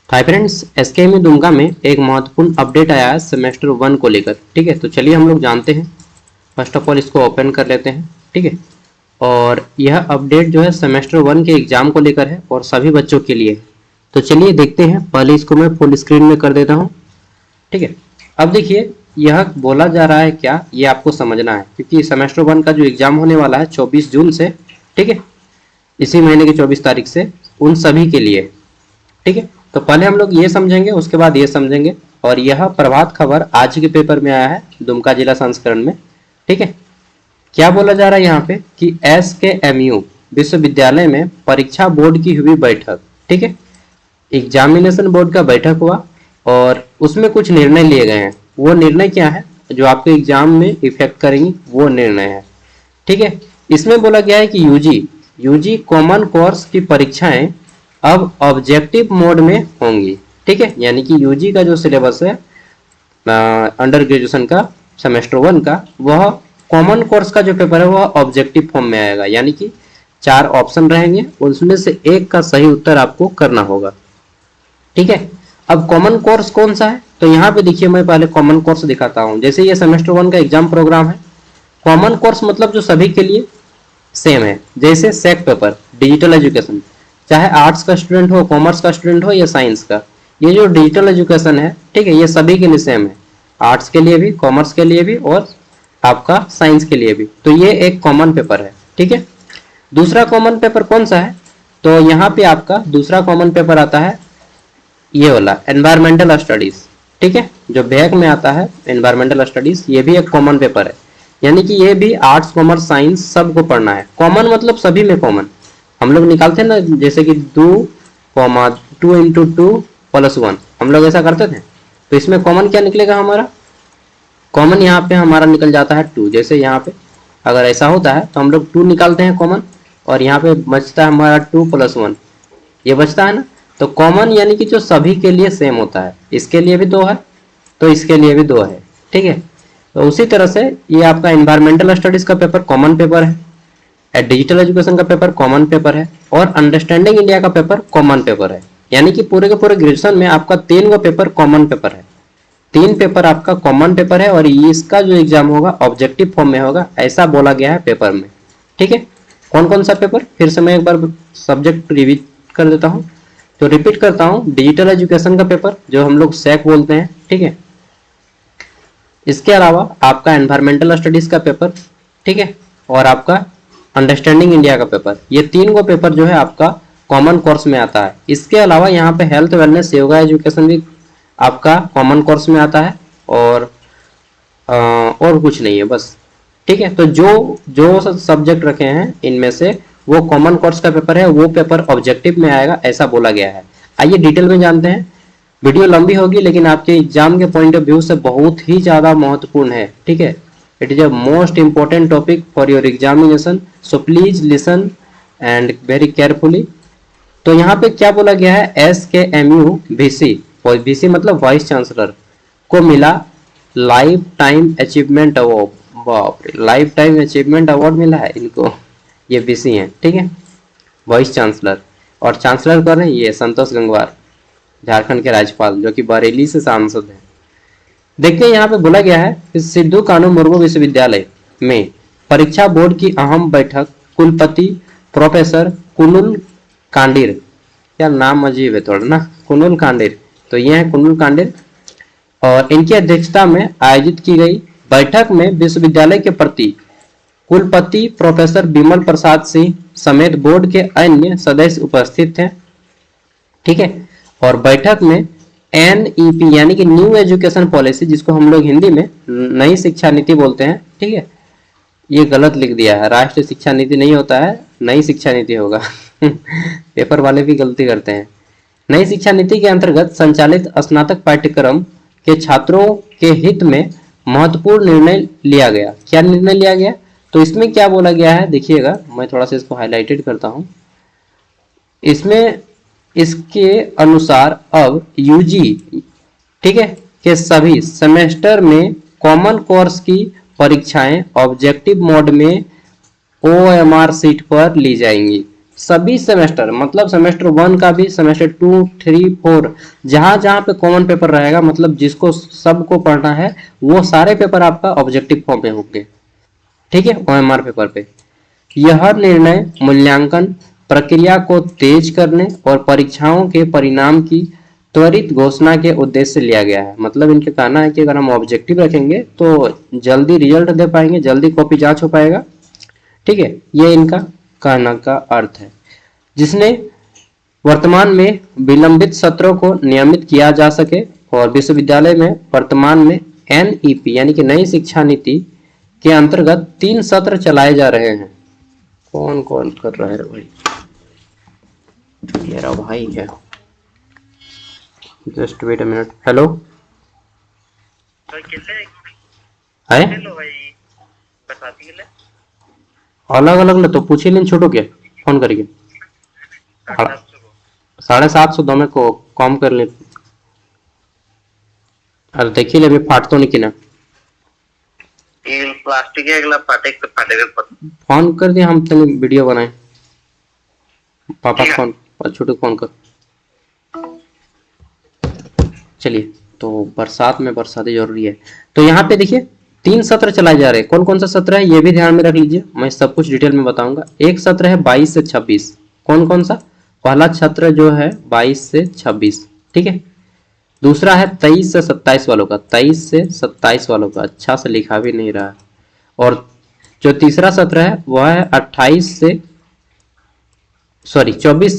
Hi friends, एसकेएमयू Dumka में एक महत्वपूर्ण अपडेट आया है सेमेस्टर 1 को लेकर। ठीक है, तो चलिए हम लोग जानते हैं। फर्स्ट ऑफ ऑल इसको ओपन कर लेते हैं। ठीक है, और यह अपडेट जो है सेमेस्टर 1 के एग्जाम को लेकर है और सभी बच्चों के लिए। तो चलिए देखते हैं। पहले इसको मैं फुल स्क्रीन में कर देता हूँ। ठीक है, अब देखिए यह बोला जा रहा है क्या, ये आपको समझना है, क्योंकि सेमेस्टर 1 का जो एग्जाम होने वाला है 24 जून से, ठीक है, इसी महीने की 24 तारीख से, उन सभी के लिए। ठीक है, तो पहले हम लोग ये समझेंगे, उसके बाद ये समझेंगे। और यह प्रभात खबर आज के पेपर में आया है दुमका जिला संस्करण में। ठीक है, क्या बोला जा रहा है यहाँ पे कि एसकेएमयू विश्वविद्यालय में परीक्षा बोर्ड की हुई बैठक। ठीक है, एग्जामिनेशन बोर्ड का बैठक हुआ और उसमें कुछ निर्णय लिए गए हैं। वो निर्णय क्या है जो आपके एग्जाम में इफेक्ट करेंगी, वो निर्णय है। ठीक है, इसमें बोला गया है कि यूजी कॉमन कोर्स की परीक्षाएं अब ऑब्जेक्टिव मोड में होंगी। ठीक है, यानी कि यूजी का जो सिलेबस है अंडर ग्रेजुएशन का सेमेस्टर 1 का, वह कॉमन कोर्स का जो पेपर है वह ऑब्जेक्टिव फॉर्म में आएगा। यानी कि 4 ऑप्शन रहेंगे, उसमें से एक का सही उत्तर आपको करना होगा। ठीक है, अब कॉमन कोर्स कौन सा है, तो यहाँ पे देखिए मैं पहले कॉमन कोर्स दिखाता हूँ। जैसे ये सेमेस्टर 1 का एग्जाम प्रोग्राम है। कॉमन कोर्स मतलब जो सभी के लिए सेम है। जैसे सेक पेपर डिजिटल एजुकेशन, चाहे आर्ट्स का स्टूडेंट हो, कॉमर्स का स्टूडेंट हो या साइंस का, ये जो डिजिटल एजुकेशन है, ठीक है, ये सभी के लिए सेम है। आर्ट्स के लिए भी, कॉमर्स के लिए भी और आपका साइंस के लिए भी। तो ये एक कॉमन पेपर है। ठीक है, दूसरा कॉमन पेपर कौन सा है, तो यहाँ पे आपका दूसरा कॉमन पेपर आता है ये वाला एनवायरमेंटल स्टडीज। ठीक है, जो बैक में आता है एनवायरमेंटल स्टडीज, ये भी एक कॉमन पेपर है। यानी कि ये भी आर्ट्स कॉमर्स साइंस सबको पढ़ना है। कॉमन मतलब सभी में कॉमन। हम लोग निकालते हैं ना, जैसे कि 2 इंटू 2 प्लस 1, हम लोग ऐसा करते थे। तो इसमें कॉमन क्या निकलेगा हमारा, कॉमन यहाँ पे हमारा निकल जाता है 2। जैसे यहाँ पे अगर ऐसा होता है तो हम लोग 2 निकालते हैं कॉमन, और यहाँ पे बचता है हमारा 2 प्लस 1, ये बचता है ना। तो कॉमन यानी कि जो सभी के लिए सेम होता है। इसके लिए भी 2 है तो इसके लिए भी 2 है। ठीक है, तो उसी तरह से ये आपका एनवायरमेंटल स्टडीज का पेपर कॉमन पेपर है, डिजिटल एजुकेशन का पेपर कॉमन पेपर है, और अंडरस्टैंडिंग इंडिया का पेपर कॉमन पेपर है। यानी कि पूरे के पूरे ग्रेजुएशन में आपका 3 गो पेपर कॉमन पेपर है। 3 पेपर आपका कॉमन पेपर है और इसका जो एग्जाम होगा ऑब्जेक्टिव फॉर्म में होगा, ऐसा बोला गया है पेपर में। ठीक है, कौन कौन सा पेपर, फिर से मैं एक बार सब्जेक्ट रिवीट कर देता हूँ। तो रिपीट करता हूँ, डिजिटल एजुकेशन का पेपर जो हम लोग सैक बोलते हैं। ठीक है, इसके अलावा आपका एनवायरमेंटल स्टडीज का पेपर, ठीक है, और आपका अंडरस्टैंडिंग इंडिया का पेपर। ये 3 गो पेपर जो है आपका कॉमन कोर्स में आता है। इसके अलावा यहाँ पे हेल्थ वेलनेस योगा एजुकेशन भी आपका कॉमन कोर्स में आता है, और कुछ नहीं है बस। ठीक है, तो जो सब्जेक्ट रखे हैं इनमें से वो कॉमन कोर्स का पेपर है, वो पेपर ऑब्जेक्टिव में आएगा, ऐसा बोला गया है। आइए डिटेल में जानते हैं। वीडियो लंबी होगी लेकिन आपके एग्जाम के पॉइंट ऑफ व्यू से बहुत ही ज्यादा महत्वपूर्ण है। ठीक है, it is a most important topic for your examination, so please listen and very carefully. तो यहाँ पे क्या बोला गया है, एसकेएमयू वीसी मतलब वाइस चांसलर को मिला लाइफ टाइम अचीवमेंट अवार्ड। बाप रे, लाइफ टाइम अचीवमेंट अवार्ड मिला है इनको, ये वीसी हैं। ठीक है, वाइस चांसलर, और चांसलर कौन है, ये संतोष गंगवार, झारखंड के राज्यपाल, जो कि बरेली से सांसद हैं। देखिए यहाँ पे बोला गया है कि सिद्धू कानू मुर्मू विश्वविद्यालय में परीक्षा बोर्ड की अहम बैठक, कुलपति प्रोफेसर कुनुल कांडिर, यार नाम अजीब है थोड़ा ना, कुनुल कांडिर, तो ये है कुनुल कांडिर, और इनकी अध्यक्षता में आयोजित की गई बैठक में विश्वविद्यालय के प्रति कुलपति प्रोफेसर बिमल प्रसाद सिंह समेत बोर्ड के अन्य सदस्य उपस्थित थे। ठीक है, और बैठक में एनईपी यानी कि न्यू एजुकेशन पॉलिसी, जिसको हम लोग हिंदी में नई शिक्षा नीति बोलते हैं। ठीक है, ये गलत लिख दिया है, राष्ट्रीय शिक्षा नीति नहीं होता है, नई शिक्षा नीति होगा। पेपर वाले भी गलती करते हैं। नई शिक्षा नीति के अंतर्गत संचालित स्नातक पाठ्यक्रम के छात्रों के हित में महत्वपूर्ण निर्णय लिया गया। क्या निर्णय लिया गया, तो इसमें क्या बोला गया है देखिएगा, मैं थोड़ा सा इसको हाईलाइटेड करता हूं। इसमें इसके अनुसार अब यूजी, ठीक है, के सभी सेमेस्टर में कॉमन कोर्स की परीक्षाएं ऑब्जेक्टिव मोड में ओएमआर सीट पर ली जाएंगी। सभी सेमेस्टर, मतलब सेमेस्टर 1 का भी, सेमेस्टर 2, 3, 4, जहां जहां पे कॉमन पेपर रहेगा, मतलब जिसको सबको पढ़ना है, वो सारे पेपर आपका ऑब्जेक्टिव फॉर्म में होंगे, ठीक है, OMR पेपर पे। यह निर्णय मूल्यांकन प्रक्रिया को तेज करने और परीक्षाओं के परिणाम की त्वरित घोषणा के उद्देश्य से लिया गया है। मतलब इनका कहना है कि अगर हम ऑब्जेक्टिव रखेंगे तो जल्दी रिजल्ट दे पाएंगे, जल्दी कॉपी जांच हो पाएगा, ठीक है, ये इनका कहना का अर्थ है। जिसने वर्तमान में विलंबित सत्रों को नियमित किया जा सके और विश्वविद्यालय में वर्तमान में NEP यानी कि नई शिक्षा नीति के अंतर्गत 3 सत्र चलाए जा रहे हैं। कौन कौन कर रहा है भाई? मेरा भाई है, just wait a minute. Hello है, अलग अलग तो पूछे लेकिन छोटो क्या फोन करिए 750 दो में को कम कर ले। अरे देखिए ले फाट तो नहीं कि ना प्लास्टिक है, अगला फाटेगा। फोन कर दिया हम तनी वीडियो बनाए, पापा फोन और छोटू फोन कर। चलिए, तो बरसात में बरसाती जरूरी है। तो यहाँ पे देखिए 3 सत्र चलाए जा रहे हैं। कौन कौन सा सत्र है ये भी ध्यान में रख लीजिए, मैं सब कुछ डिटेल में बताऊंगा। एक सत्र है 22 से 26। कौन कौन सा? पहला सत्र जो है 22 से 26, ठीक है। दूसरा है 23 से 27 वालों का, 23 से 27 वालों का, अच्छा से लिखा भी नहीं रहा है। और जो तीसरा सत्र है वह है 24 से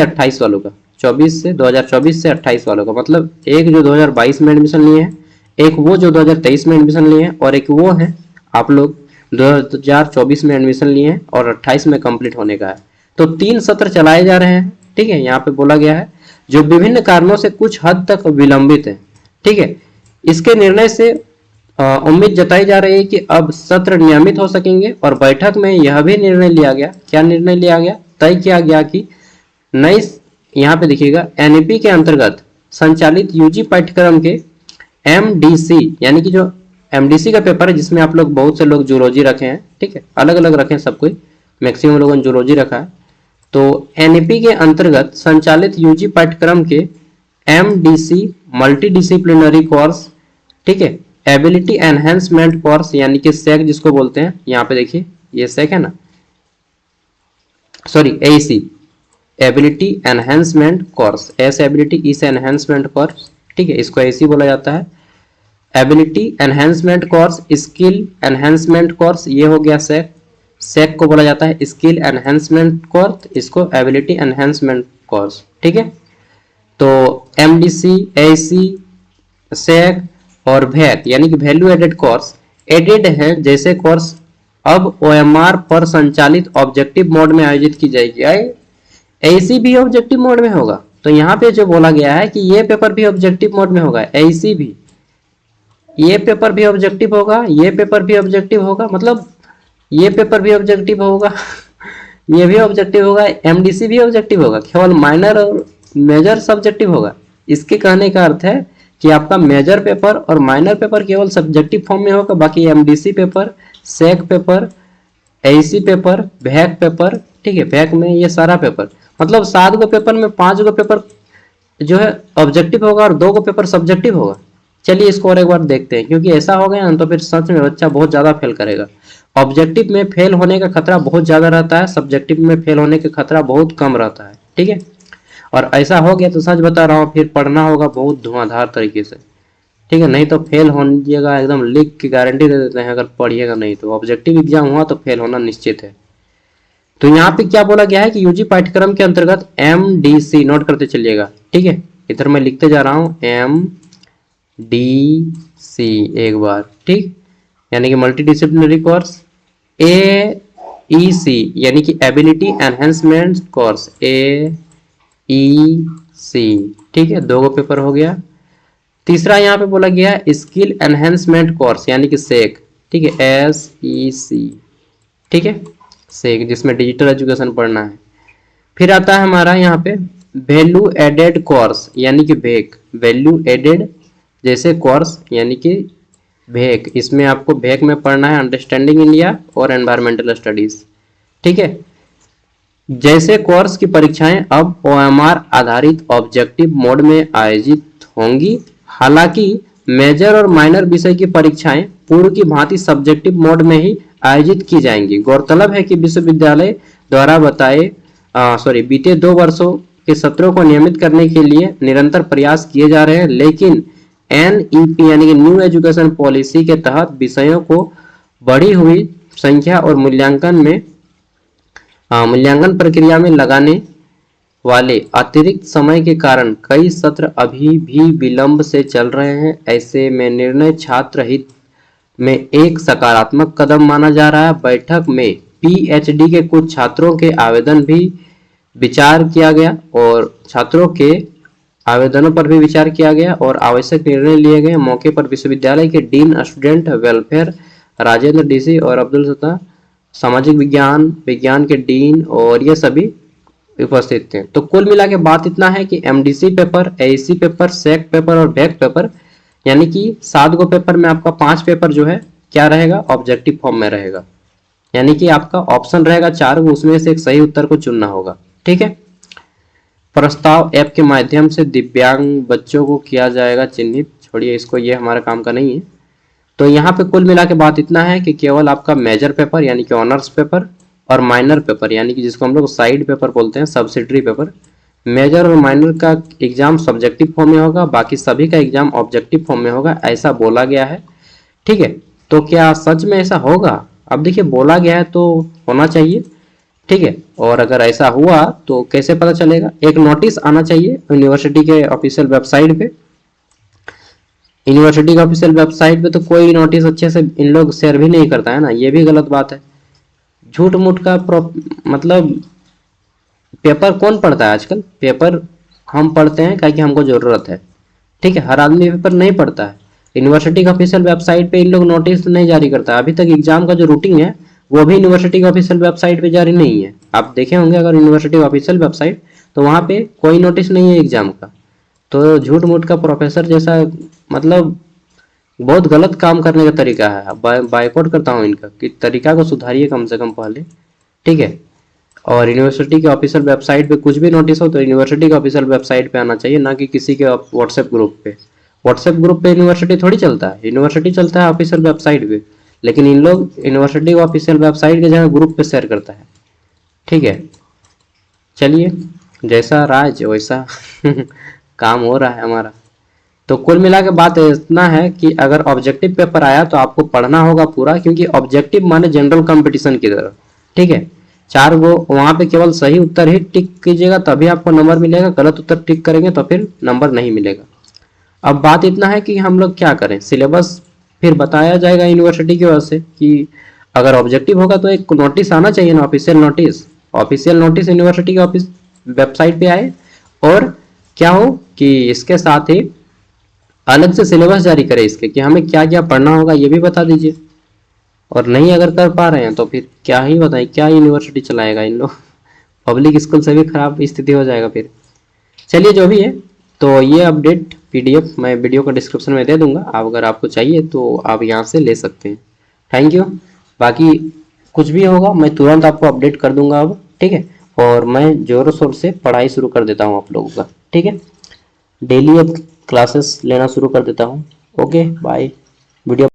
28 वालों का, 2024 से 28 वालों का। मतलब एक जो 2022 में एडमिशन लिए हैं, एक वो जो 2023 में एडमिशन लिए हैं, और एक वो है आप लोग 2024 में एडमिशन लिए हैं और 28 में कंप्लीट होने का है। तो 3 सत्र चलाए जा रहे हैं, ठीक है। यहाँ पे बोला गया है जो विभिन्न कारणों से कुछ हद तक विलंबित है, ठीक है। इसके निर्णय से उम्मीद जताई जा रही है कि अब सत्र नियमित हो सकेंगे। और बैठक में यह भी निर्णय लिया गया, क्या निर्णय लिया गया? तय किया गया कि नई, यहाँ पे देखिएगा, NEP के अंतर्गत संचालित UG पाठ्यक्रम के MDC यानी कि जो MDC का पेपर है, जिसमें आप लोग बहुत से लोग जूलॉजी रखे हैं, ठीक है, अलग अलग रखे हैं सब कोई, मैक्सिमम लोगों ने जूलॉजी रखा है। तो NEP के अंतर्गत संचालित UG पाठ्यक्रम के MDC मल्टीडिसिप्लिनरी कोर्स, ठीक है, एबिलिटी एनहेंसमेंट कोर्स यानी कि SEC जिसको बोलते हैं, यहाँ पे देखिए ये SEC है ना, sorry AEC, ability enhancement course, S ability इस एनहेंसमेंट कोर्स, ठीक है, इसको AEC बोला जाता है। Ability enhancement course, skill enhancement course, ये हो गया SEC। SEC को बोला जाता है स्किल एनहेंसमेंट कोर्स, इसको एबिलिटी एनहेंसमेंट कोर्स, ठीक है। तो MDC, AEC, SEC और VAC यानी कि वैल्यू एडेड कोर्स एडेड है जैसे कोर्स अब OMR पर संचालित ऑब्जेक्टिव मोड में आयोजित की जाएगी। AEC भी ऑब्जेक्टिव मोड में होगा। तो यहाँ पे जो बोला गया है कि ये पेपर भी ऑब्जेक्टिव मोड में होगा, AEC भी, ये पेपर भी ऑब्जेक्टिव होगा, ये पेपर भी ऑब्जेक्टिव होगा, मतलब ये पेपर भी ऑब्जेक्टिव होगा ये भी ऑब्जेक्टिव होगा, MDC भी ऑब्जेक्टिव होगा, केवल माइनर और मेजर सब्जेक्टिव होगा। इसके कहने का अर्थ है कि आपका मेजर पेपर और माइनर पेपर केवल सब्जेक्टिव फॉर्म में होगा, बाकी MDC paper, SEC paper, AEC paper, VAC paper, ठीक है, VAC में ये सारा पेपर, मतलब 7 गो पेपर में 5 गो पेपर जो है ऑब्जेक्टिव होगा और 2 गो पेपर सब्जेक्टिव होगा। चलिए इसको और एक बार देखते हैं, क्योंकि ऐसा हो गया ना तो फिर सच में बच्चा बहुत ज्यादा फेल करेगा। ऑब्जेक्टिव में फेल होने का खतरा बहुत ज्यादा रहता है, सब्जेक्टिव में फेल होने का खतरा बहुत कम रहता है, ठीक है। और ऐसा हो गया तो सच बता रहा हूँ, फिर पढ़ना होगा बहुत धुआंधार तरीके से, ठीक है, नहीं तो फेल होइएगा, एकदम लिख की गारंटी दे देते हैं अगर पढ़िएगा नहीं तो। ऑब्जेक्टिव एग्जाम हुआ तो फेल होना निश्चित है। तो यहाँ पे क्या बोला गया है कि UG पाठ्यक्रम के अंतर्गत MDC, नोट करते चलिएगा, ठीक है, इधर मैं लिखते जा रहा हूँ MDC एक बार, ठीक, यानी कि मल्टीडिसिप्लिनरी कोर्स। AEC यानी कि एबिलिटी एनहेंसमेंट कोर्स, AEC, ठीक है, 2 गो पेपर हो गया। तीसरा यहाँ पे बोला गया स्किल एनहेंसमेंट कोर्स यानी कि SEC, ठीक है, SEC, ठीक है, SEC जिसमें डिजिटल एजुकेशन पढ़ना है। फिर आता है हमारा यहाँ पे वैल्यू एडेड कोर्स यानी कि VAC, वैल्यू एडेड जैसे कोर्स यानी कि VAC, इसमें आपको VAC में पढ़ना है अंडरस्टैंडिंग इंडिया और एनवायरमेंटल स्टडीज, ठीक है। जैसे कोर्स की परीक्षाएं अब OMR आधारित ऑब्जेक्टिव मोड में आयोजित होंगी। हालांकि मेजर और माइनर विषय की परीक्षाएं पूर्व की भांति सब्जेक्टिव मोड में ही आयोजित की जाएंगी। गौरतलब है कि विश्वविद्यालय द्वारा बीते 2 वर्षों के सत्रों को नियमित करने के लिए निरंतर प्रयास किए जा रहे हैं, लेकिन NEP यानी कि न्यू एजुकेशन पॉलिसी के तहत विषयों को बढ़ी हुई संख्या और मूल्यांकन प्रक्रिया में लगाने वाले अतिरिक्त समय के कारण कई सत्र अभी भी विलंब से चल रहे हैं। ऐसे में निर्णय छात्र हित में एक सकारात्मक कदम माना जा रहा है। बैठक में PhD के कुछ छात्रों के आवेदन भी विचार किया गया और छात्रों के आवेदनों पर भी विचार किया गया और आवश्यक निर्णय लिए गए। मौके पर विश्वविद्यालय के dean student welfare Rajendra DC और अब्दुल सत्ता सामाजिक विज्ञान के डीन और ये सभी उपस्थित थे। तो कुल मिला के बात इतना है कि MDC paper, AEC paper, SEC paper और BAC पेपर यानी कि 7 गो पेपर में आपका 5 पेपर जो है क्या रहेगा, ऑब्जेक्टिव फॉर्म में रहेगा। यानी कि आपका ऑप्शन रहेगा 4 गो, उसमें से एक सही उत्तर को चुनना होगा। ठीक है। प्रस्ताव ऐप के माध्यम से दिव्यांग बच्चों को किया जाएगा चिन्हित। छोड़िए इसको, ये हमारे काम का नहीं है। तो यहाँ पे कुल मिला के बात इतना है कि केवल आपका मेजर पेपर यानी कि ऑनर्स पेपर और माइनर पेपर यानी कि जिसको हम लोग साइड पेपर बोलते हैं, सब्सिडरी पेपर, मेजर और माइनर का एग्जाम सब्जेक्टिव फॉर्म में होगा, बाकी सभी का एग्जाम ऑब्जेक्टिव फॉर्म में होगा, ऐसा बोला गया है। ठीक है। तो क्या सच में ऐसा होगा? अब देखिए, बोला गया है तो होना चाहिए। ठीक है। और अगर ऐसा हुआ तो कैसे पता चलेगा? एक नोटिस आना चाहिए यूनिवर्सिटी के ऑफिशियल वेबसाइट पे। यूनिवर्सिटी का ऑफिशियल वेबसाइट पे तो कोई नोटिस अच्छे से इन लोग शेयर भी नहीं करता है ना, ये भी गलत बात है। झूठ मूठ का मतलब पेपर कौन पढ़ता है आजकल? पेपर हम पढ़ते हैं क्योंकि हमको जरूरत है। ठीक है। हर आदमी पेपर नहीं पढ़ता है। यूनिवर्सिटी का ऑफिशियल वेबसाइट पे इन लोग नोटिस नहीं जारी करता। अभी तक एग्जाम का जो रूटीन है वो भी यूनिवर्सिटी का ऑफिशियल वेबसाइट पे जारी नहीं है। आप देखे होंगे अगर यूनिवर्सिटी का ऑफिशियल वेबसाइट, तो वहाँ पे कोई नोटिस नहीं है एग्जाम का। तो झूठ मूठ का प्रोफेसर जैसा मतलब बहुत गलत काम करने का तरीका है। बायकॉट करता हूँ इनका कि तरीका को सुधारिए कम से कम पहले। ठीक है। और यूनिवर्सिटी के ऑफिशियल वेबसाइट पे कुछ भी नोटिस हो तो यूनिवर्सिटी के ऑफिशियल वेबसाइट पे आना चाहिए, ना कि किसी के व्हाट्सएप ग्रुप पे। व्हाट्सएप ग्रुप पे यूनिवर्सिटी थोड़ी चलता है, यूनिवर्सिटी चलता है ऑफिशियल वेबसाइट पे, लेकिन इन लोग यूनिवर्सिटी को ऑफिशियल वेबसाइट के जगह ग्रुप पे शेयर करता है। ठीक है। चलिए, जैसा राज वैसा काम हो रहा है हमारा। तो कुल मिला के बात इतना है कि अगर ऑब्जेक्टिव पेपर आया तो आपको पढ़ना होगा पूरा, क्योंकि ऑब्जेक्टिव माने जनरल कंपटीशन की तरह। ठीक है। 4 गो वहां पे केवल सही उत्तर ही टिक कीजिएगा तभी आपको नंबर मिलेगा, गलत उत्तर टिक करेंगे तो फिर नंबर नहीं मिलेगा। अब बात इतना है कि हम लोग क्या करें, सिलेबस फिर बताया जाएगा यूनिवर्सिटी की ओर से कि अगर ऑब्जेक्टिव होगा तो एक नोटिस आना चाहिए ना, ऑफिशियल नोटिस यूनिवर्सिटी के ऑफिस वेबसाइट पे आए, और क्या हो कि इसके साथ ही अलग से सिलेबस जारी करे इसके कि हमें क्या क्या पढ़ना होगा ये भी बता दीजिए। और नहीं अगर कर पा रहे हैं तो फिर क्या ही बताएं, क्या यूनिवर्सिटी चलाएगा इन लोग। पब्लिक स्कूल से भी खराब स्थिति हो जाएगा फिर। चलिए, जो भी है, तो ये अपडेट PDF मैं वीडियो का डिस्क्रिप्शन में दे दूंगा। आप अगर आपको चाहिए तो आप यहाँ से ले सकते हैं। Thank you. बाकी कुछ भी होगा मैं तुरंत आपको अपडेट कर दूंगा अब। ठीक है। और मैं जोरों शोर से पढ़ाई शुरू कर देता हूँ आप लोगों का। ठीक है। डेली अब क्लासेस लेना शुरू कर देता हूँ। Okay, bye. वीडियो